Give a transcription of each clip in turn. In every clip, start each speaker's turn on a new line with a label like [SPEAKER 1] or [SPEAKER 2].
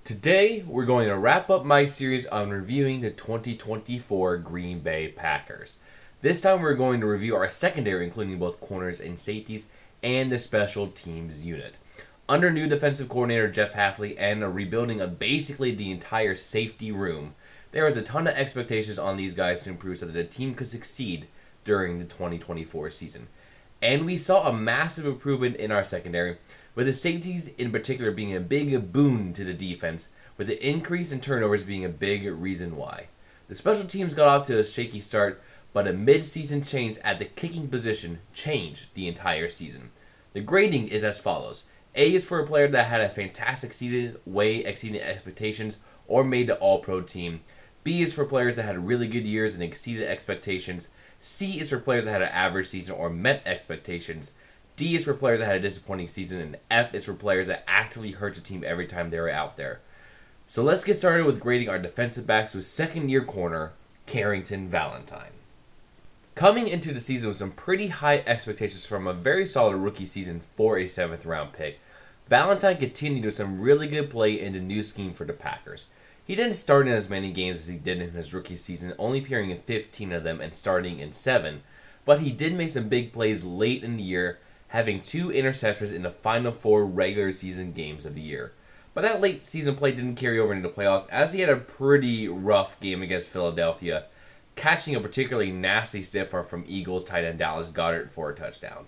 [SPEAKER 1] Today, we're going to wrap up my series on reviewing the 2024 Green Bay Packers. This time, we're going to review our secondary, including both corners and safeties, and the special teams unit. Under new defensive coordinator Jeff Hafley and a rebuilding of basically the entire safety room, there was a ton of expectations on these guys to improve so that the team could succeed during the 2024 season. And we saw a massive improvement in our secondary, with the safeties in particular being a big boon to the defense, with the increase in turnovers being a big reason why. The special teams got off to a shaky start, but a mid-season change at the kicking position changed the entire season. The grading is as follows. A is for a player that had a fantastic season, way exceeding expectations, or made the All-Pro team. B is for players that had really good years and exceeded expectations. C is for players that had an average season or met expectations. D is for players that had a disappointing season, and F is for players that actively hurt the team every time they were out there. So let's get started with grading our defensive backs with second-year corner, Carrington Valentine. Coming into the season with some pretty high expectations from a very solid rookie season for a 7th-round pick, Valentine continued with some really good play in the new scheme for the Packers. He didn't start in as many games as he did in his rookie season, only appearing in 15 of them and starting in 7, but he did make some big plays late in the year, having 2 interceptions in the final 4 regular season games of the year. But that late season play didn't carry over into the playoffs, as he had a pretty rough game against Philadelphia, catching a particularly nasty stiff arm from Eagles tight end Dallas Goedert for a touchdown.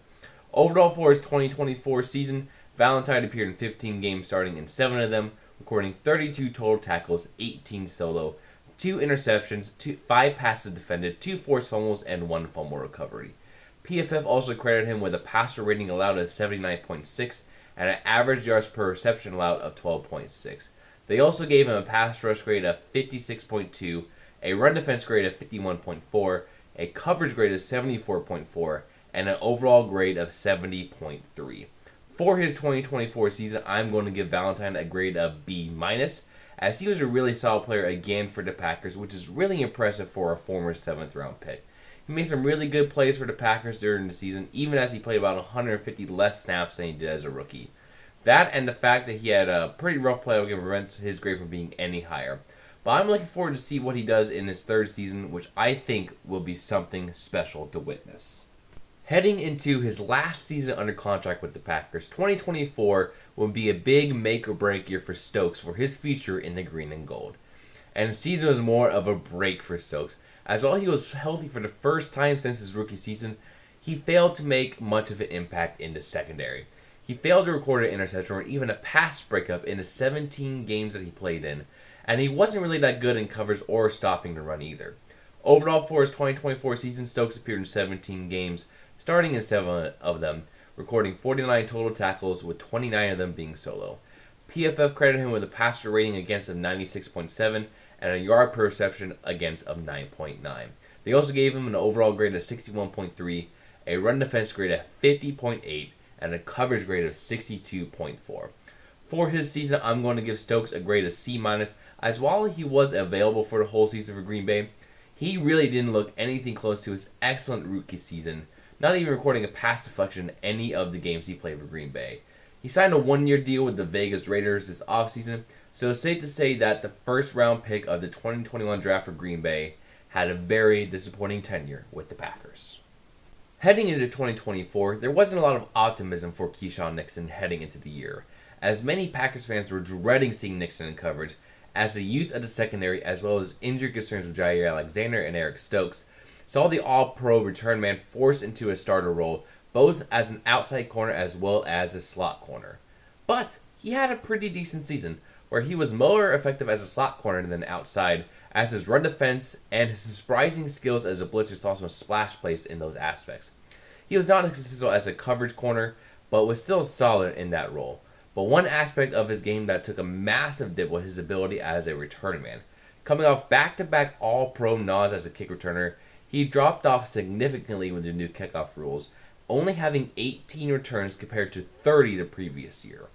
[SPEAKER 1] Overall for his 2024 season, Valentine appeared in 15 games, starting in 7 of them, recording 32 total tackles, 18 solo, 2 interceptions, 5 passes defended, 2 forced fumbles, and 1 fumble recovery. PFF also credited him with a passer rating allowed of 79.6 and an average yards per reception allowed of 12.6. They also gave him a pass rush grade of 56.2, a run defense grade of 51.4, a coverage grade of 74.4, and an overall grade of 70.3. For his 2024 season, I'm going to give Valentine a grade of B-, as he was a really solid player again for the Packers, which is really impressive for a former 7th-round pick. He made some really good plays for the Packers during the season, even as he played about 150 less snaps than he did as a rookie. That and the fact that he had a pretty rough playoff game prevents his grade from being any higher. But I'm looking forward to see what he does in his 3rd season, which I think will be something special to witness. Heading into his last season under contract with the Packers, 2024 will be a big make-or-break year for Stokes for his future in the green and gold. And the season was more of a break for Stokes, as while he was healthy for the first time since his rookie season, he failed to make much of an impact in the secondary. He failed to record an interception or even a pass breakup in the 17 games that he played in, and he wasn't really that good in covers or stopping the run either. Overall for his 2024 season, Stokes appeared in 17 games, starting in 7 of them, recording 49 total tackles with 29 of them being solo. PFF credited him with a passer rating against of 96.7 and a yard per reception against of 9.9. They also gave him an overall grade of 61.3, a run defense grade of 50.8, and a coverage grade of 62.4. For his season, I'm going to give Stokes a grade of C-, as while he was available for the whole season for Green Bay, he really didn't look anything close to his excellent rookie season, not even recording a pass deflection in any of the games he played for Green Bay. He signed a 1-year deal with the Vegas Raiders this offseason, so it's safe to say that the 1st-round pick of the 2021 draft for Green Bay had a very disappointing tenure with the Packers. Heading into 2024, there wasn't a lot of optimism for Keisean Nixon heading into the year, as many Packers fans were dreading seeing Nixon in coverage, as the youth of the secondary, as well as injury concerns with Jaire Alexander and Eric Stokes, saw the All-Pro return man forced into a starter role, both as an outside corner as well as a slot corner. But he had a pretty decent season, where he was more effective as a slot corner than outside, as his run defense and his surprising skills as a blitzer saw some splash plays in those aspects. He was not as successful as a coverage corner, but was still solid in that role. But one aspect of his game that took a massive dip was his ability as a return man. Coming off back-to-back All-Pro nods as a kick returner, he dropped off significantly with the new kickoff rules, only having 18 returns compared to 30 the previous year.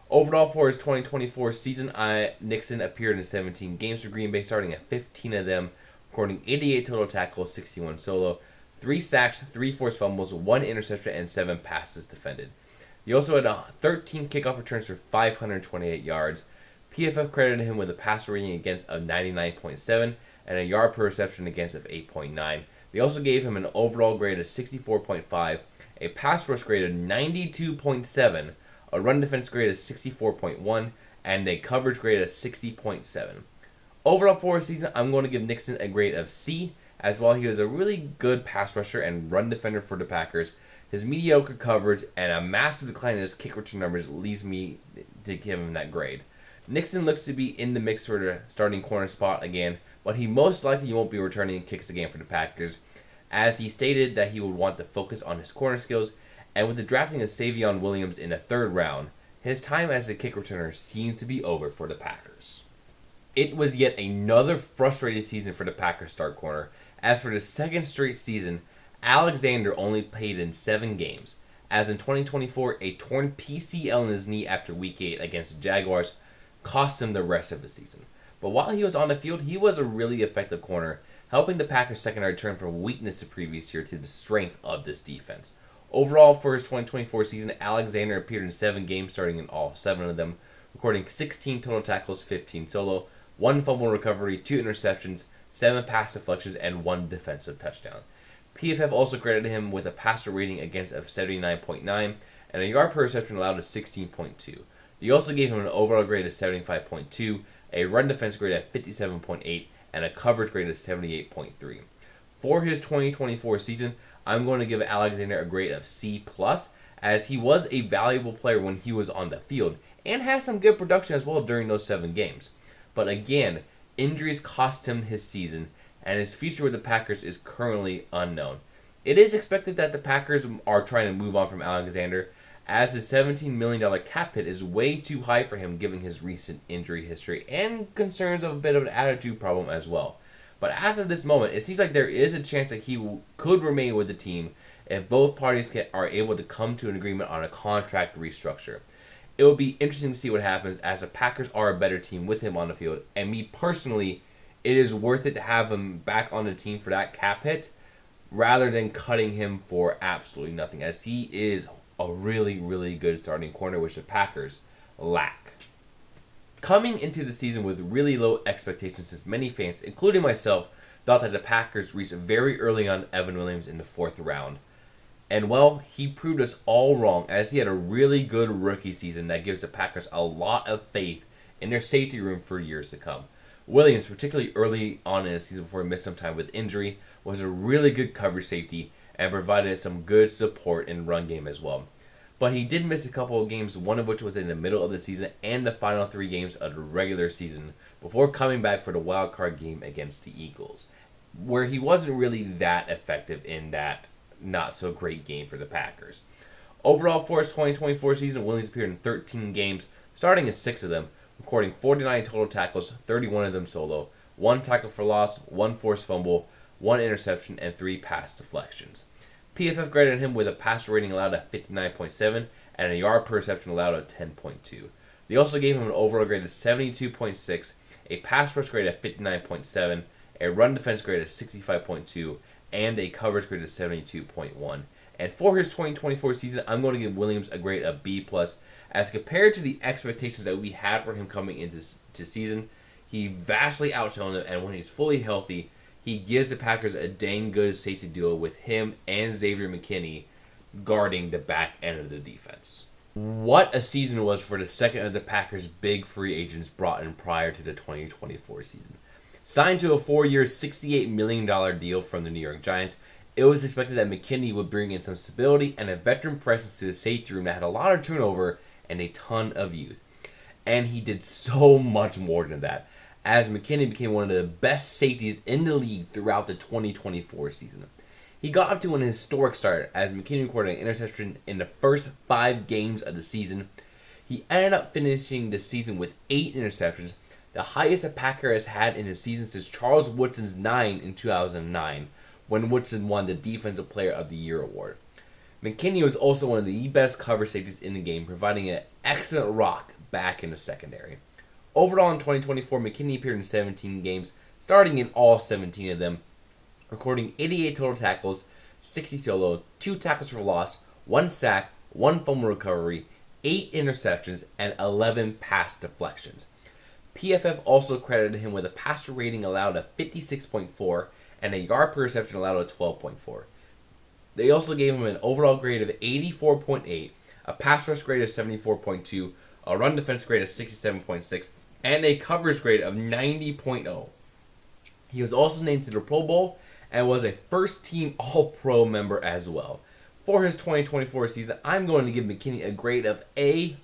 [SPEAKER 1] Overall, for his 2024 season, Nixon appeared in 17 games for Green Bay, starting at 15 of them, recording 88 total tackles, 61 solo, 3 sacks, 3 forced fumbles, 1 interception, and 7 passes defended. He also had 13 kickoff returns for 528 yards. PFF credited him with a passer rating against of 99.7 and a yard per reception against of 8.9. They also gave him an overall grade of 64.5, a pass rush grade of 92.7, a run defense grade of 64.1, and a coverage grade of 60.7. Overall for his season, I'm going to give Nixon a grade of C. As well, he was a really good pass rusher and run defender for the Packers. His mediocre coverage and a massive decline in his kick return numbers leads me to give him that grade. Nixon looks to be in the mix for the starting corner spot again, but he most likely won't be returning kicks again for the Packers, as he stated that he would want to focus on his corner skills, and with the drafting of Savion Williams in the 3rd round, his time as a kick returner seems to be over for the Packers. It was yet another frustrating season for the Packers start corner, as for the 2nd straight season, Alexander only played in 7 games, as in 2024, a torn PCL in his knee after Week 8 against the Jaguars cost him the rest of the season. But while he was on the field, he was a really effective corner, helping the Packers secondary turn from weakness the previous year to the strength of this defense. Overall, for his 2024 season, Alexander appeared in 7 games, starting in all 7 of them, recording 16 total tackles, 15 solo, 1 fumble recovery, 2 interceptions, 7 pass deflections, and 1 defensive touchdown. PFF also credited him with a passer rating against of 79.9 and a yard per reception allowed of 16.2. They also gave him an overall grade of 75.2, a run defense grade of 57.8, and a coverage grade of 78.3. For his 2024 season, I'm going to give Alexander a grade of C+, as he was a valuable player when he was on the field, and had some good production as well during those 7 games. But again, injuries cost him his season, and his future with the Packers is currently unknown. It is expected that the Packers are trying to move on from Alexander, as his $17 million cap hit is way too high for him given his recent injury history and concerns of a bit of an attitude problem as well. But as of this moment, it seems like there is a chance that he could remain with the team if both parties are able to come to an agreement on a contract restructure. It will be interesting to see what happens, as the Packers are a better team with him on the field, and me personally, it is worth it to have him back on the team for that cap hit rather than cutting him for absolutely nothing, as he is a really, really good starting corner, which the Packers lack. Coming into the season with really low expectations, since many fans, including myself, thought that the Packers reached very early on Evan Williams in the 4th round. And well, he proved us all wrong, as he had a really good rookie season that gives the Packers a lot of faith in their safety room for years to come. Williams, particularly early on in the season before he missed some time with injury, was a really good coverage safety and provided some good support in run game as well. But he did miss a couple of games, one of which was in the middle of the season and the final 3 games of the regular season, before coming back for the wild card game against the Eagles, where he wasn't really that effective in that not so great game for the Packers. Overall, for his 2024 season, Williams appeared in 13 games, starting in 6 of them, recording 49 total tackles, 31 of them solo, 1 tackle for loss, 1 forced fumble, 1 interception, and 3 pass deflections. PFF graded him with a passer rating allowed of 59.7 and a yard per reception allowed of 10.2. They also gave him an overall grade of 72.6, a pass rush grade of 59.7, a run defense grade of 65.2, and a coverage grade of 72.1. And for his 2024 season, I'm going to give Williams a grade of B+, as compared to the expectations that we had for him coming into season. He vastly outshone them, and when he's fully healthy, he gives the Packers a dang good safety duo with him and Xavier McKinney guarding the back end of the defense. What a season it was for the second of the Packers' big free agents brought in prior to the 2024 season. Signed to a 4-year, $68 million deal from the New York Giants, it was expected that McKinney would bring in some stability and a veteran presence to the safety room that had a lot of turnover and a ton of youth. And he did so much more than that, as McKinney became one of the best safeties in the league throughout the 2024 season. He got up to an historic start, as McKinney recorded an interception in the first 5 games of the season. He ended up finishing the season with 8 interceptions, the highest a Packer has had in a season since Charles Woodson's 9 in 2009, when Woodson won the Defensive Player of the Year award. McKinney was also one of the best cover safeties in the game, providing an excellent rock back in the secondary. Overall in 2024, McKinney appeared in 17 games, starting in all 17 of them, recording 88 total tackles, 60 solo, 2 tackles for loss, 1 sack, 1 fumble recovery, 8 interceptions, and 11 pass deflections. PFF also credited him with a passer rating allowed of 56.4 and a yard per reception allowed of 12.4. They also gave him an overall grade of 84.8, a pass rush grade of 74.2, a run defense grade of 67.6, and a coverage grade of 90.0. He was also named to the Pro Bowl and was a first-team All-Pro member as well. For his 2024 season, I'm going to give McKinney a grade of A+,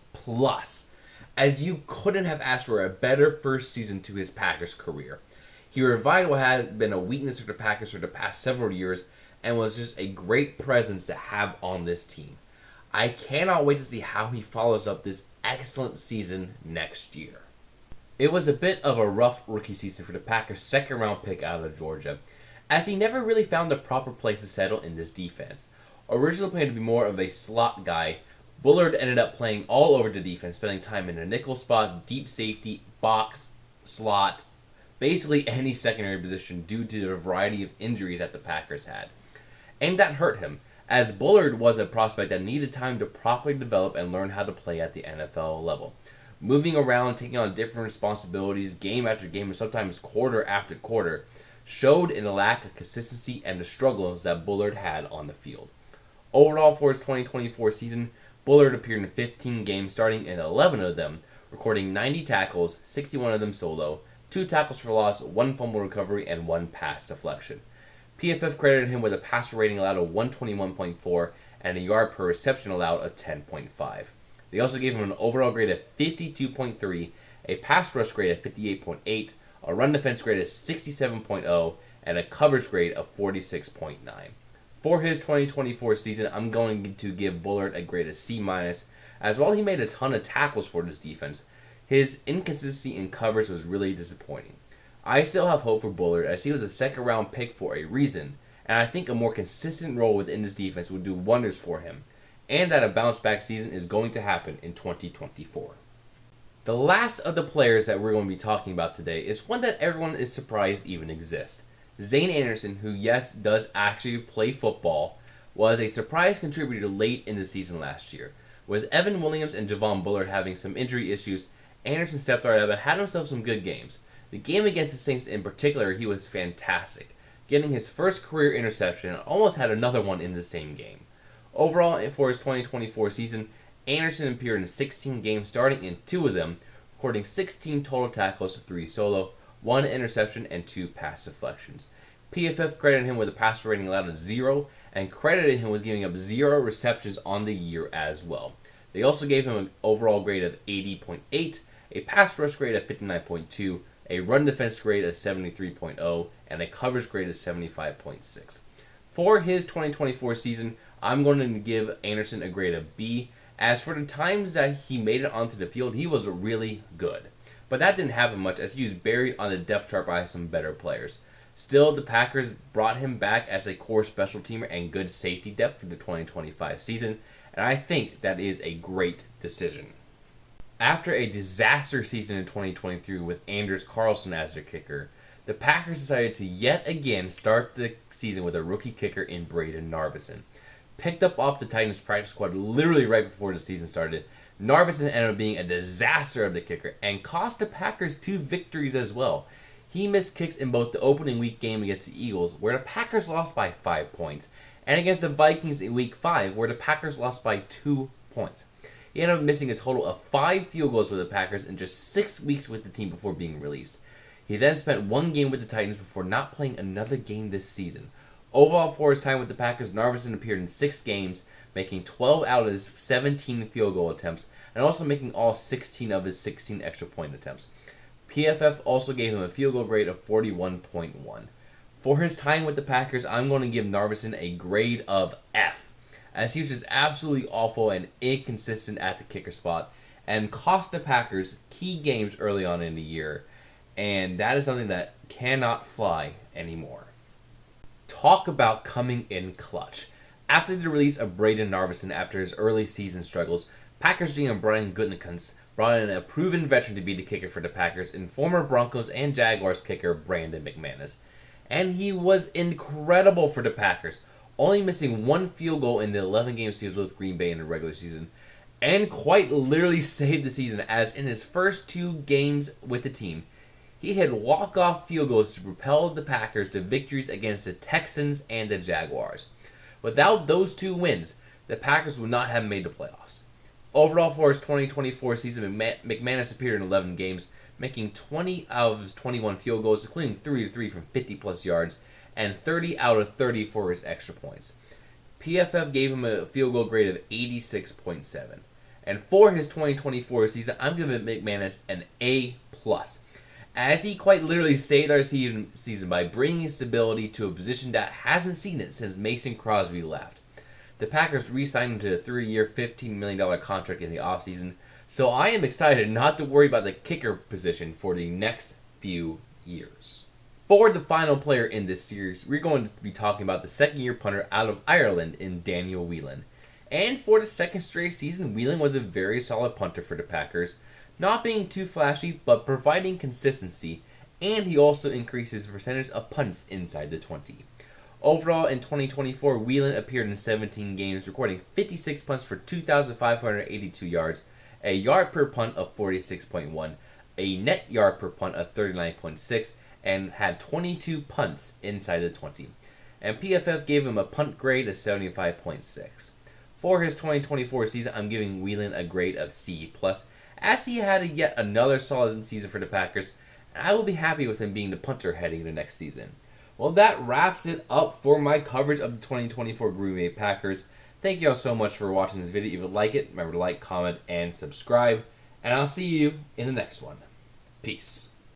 [SPEAKER 1] as you couldn't have asked for a better first season to his Packers career. He revived what has been a weakness for the Packers for the past several years and was just a great presence to have on this team. I cannot wait to see how he follows up this excellent season next year. It was a bit of a rough rookie season for the Packers' second-round pick out of Georgia, as he never really found the proper place to settle in this defense. Originally planning to be more of a slot guy, Bullard ended up playing all over the defense, spending time in a nickel spot, deep safety, box, slot, basically any secondary position due to the variety of injuries that the Packers had. And that hurt him, as Bullard was a prospect that needed time to properly develop and learn how to play at the NFL level. Moving around, taking on different responsibilities game after game and sometimes quarter after quarter showed in a lack of consistency and the struggles that Bullard had on the field. Overall, for his 2024 season, Bullard appeared in 15 games, starting in 11 of them, recording 90 tackles, 61 of them solo, 2 tackles for loss, 1 fumble recovery, and 1 pass deflection. PFF credited him with a passer rating allowed of 121.4 and a yard per reception allowed of 10.5. They also gave him an overall grade of 52.3, a pass rush grade of 58.8, a run defense grade of 67.0, and a coverage grade of 46.9. For his 2024 season, I'm going to give Bullard a grade of C-, as while he made a ton of tackles for this defense, his inconsistency in coverage was really disappointing. I still have hope for Bullard, as he was a second-round pick for a reason, and I think a more consistent role within this defense would do wonders for him, and that a bounce-back season is going to happen in 2024. The last of the players that we're going to be talking about today is one that everyone is surprised even exists. Zane Anderson, who yes, does actually play football, was a surprise contributor late in the season last year. With Evan Williams and Javon Bullard having some injury issues, Anderson stepped right up and had himself some good games. The game against the Saints in particular, he was fantastic, getting his first career interception and almost had another one in the same game. Overall, for his 2024 season, Anderson appeared in 16 games, starting in 2 of them, recording 16 total tackles, 3 solo, 1 interception, and 2 pass deflections. PFF credited him with a passer rating allowed of 0, and credited him with giving up 0 receptions on the year as well. They also gave him an overall grade of 80.8, a pass rush grade of 59.2, a run defense grade of 73.0, and a coverage grade of 75.6. For his 2024 season, I'm going to give Anderson a grade of B. As for the times that he made it onto the field, he was really good. But that didn't happen much, as he was buried on the depth chart by some better players. Still, the Packers brought him back as a core special teamer and good safety depth for the 2025 season, and I think that is a great decision. After a disaster season in 2023 with Anders Carlson as their kicker, the Packers decided to yet again start the season with a rookie kicker in Brayden Narveson. Picked up off the Titans practice squad literally right before the season started, Narveson ended up being a disaster of the kicker and cost the Packers 2 victories as well. He missed kicks in both the opening week game against the Eagles, where the Packers lost by 5 points, and against the Vikings in week 5, where the Packers lost by 2 points. He ended up missing a total of 5 field goals with the Packers in just 6 weeks with the team before being released. He then spent 1 game with the Titans before not playing another game this season. Overall, for his time with the Packers, Narveson appeared in 6 games, making 12 out of his 17 field goal attempts, and also making all 16 of his 16 extra point attempts. PFF also gave him a field goal grade of 41.1. For his time with the Packers, I'm going to give Narveson a grade of F, as he was just absolutely awful and inconsistent at the kicker spot, and cost the Packers key games early on in the year, and that is something that cannot fly anymore. Talk about coming in clutch. After the release of Brayden Narveson after his early season struggles, Packers GM Brian Gutekunst brought in a proven veteran to be the kicker for the Packers in former Broncos and Jaguars kicker Brandon McManus. And he was incredible for the Packers, only missing 1 field goal in the 11 games he was with Green Bay in the regular season, and quite literally saved the season, as in his first 2 games with the team, he hit walk-off field goals to propel the Packers to victories against the Texans and the Jaguars. Without those 2 wins, the Packers would not have made the playoffs. Overall, for his 2024 season, McManus appeared in 11 games, making 20 out of his 21 field goals, including 3 from 50-plus yards, and 30 out of 30 for his extra points. PFF gave him a field goal grade of 86.7. And for his 2024 season, I'm giving McManus an A+, as he quite literally saved our season by bringing stability to a position that hasn't seen it since Mason Crosby left. The Packers re-signed him to a 3-year, $15 million contract in the offseason, so I am excited not to worry about the kicker position for the next few years. For the final player in this series, we're going to be talking about the second-year punter out of Ireland in Daniel Whelan. And for the second straight season, Whelan was a very solid punter for the Packers, not being too flashy, but providing consistency, and he also increased his percentage of punts inside the 20. Overall, in 2024, Whelan appeared in 17 games, recording 56 punts for 2,582 yards, a yard per punt of 46.1, a net yard per punt of 39.6, and had 22 punts inside the 20. And PFF gave him a punt grade of 75.6. For his 2024 season, I'm giving Whelan a grade of C+, as he had yet another solid season for the Packers, and I will be happy with him being the punter heading into next season. Well, that wraps it up for my coverage of the 2024 Green Bay Packers. Thank you all so much for watching this video. If you like it, remember to like, comment, and subscribe. And I'll see you in the next one. Peace.